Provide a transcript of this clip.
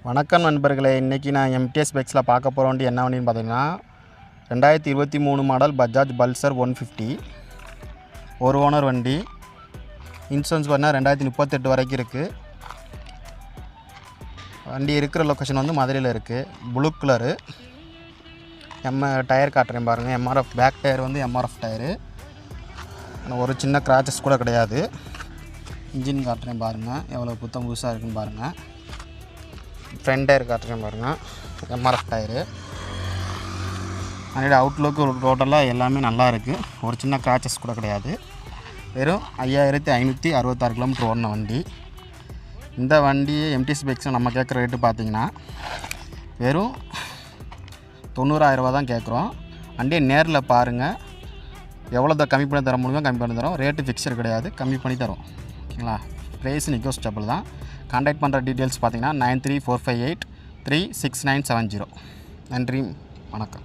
வணக்கம் நண்பர்களே, இன்றைக்கி நான் எம்டிஎஸ் பைக்ஸில் பார்க்க போகிற வண்டி என்ன வண்டின்னு பார்த்தீங்கன்னா 2023 மாடல் பஜாஜ் பல்சர் 150 ஒரு ஓனர் வண்டி. இன்சூரன்ஸ் பார்த்தீங்கன்னா 2038 வரைக்கும் இருக்குது. வண்டி இருக்கிற லொக்கேஷன் வந்து மதுரையில் இருக்குது. ப்ளூ கலரு டயர் காட்டுறேன் பாருங்கள். எம்ஆர்எஃப் பேக் டயர் வந்து எம்ஆர்எஃப் டயரு, ஒரு சின்ன கிராச்சஸ் கூட கிடையாது. இன்ஜின் காட்டுறேன் பாருங்கள், எவ்வளோ புத்தம் புதுசாக இருக்குன்னு பாருங்கள். ஃப்ரண்ட் டயர் காட்டுறேன் பாருங்கள், எம்ஆர்எஃப் டயரு. அதோட அவுட்லுக்கு டோட்டலாக எல்லாமே நல்லா இருக்குது. ஒரு சின்ன கிராச்சஸ் கூட கிடையாது. வெறும் 5566 கிலோமீட்டர் ஓடின வண்டி. இந்த வண்டியை எம்டிஎஸ் பைக்ஸில் நம்ம கேட்குற ரேட்டு பார்த்திங்கன்னா வெறும் 90,000 ரூபா தான் கேட்குறோம். வண்டியை நேரில் பாருங்கள், எவ்வளோ கம்மி பண்ணி தர முடியுமோ கம்மி பண்ணி தரோம். ரேட்டு ஃபிக்ஸர் கிடையாது, கம்மி பண்ணி தரோம். ஓகேங்களா? ப்ரைஸ் நெகோஷியபிள் தான். கான்டாக்ட் பண்ணுற டீட்டெயில்ஸ் பார்த்தீங்கன்னா 9345836970. நன்றி, வணக்கம்.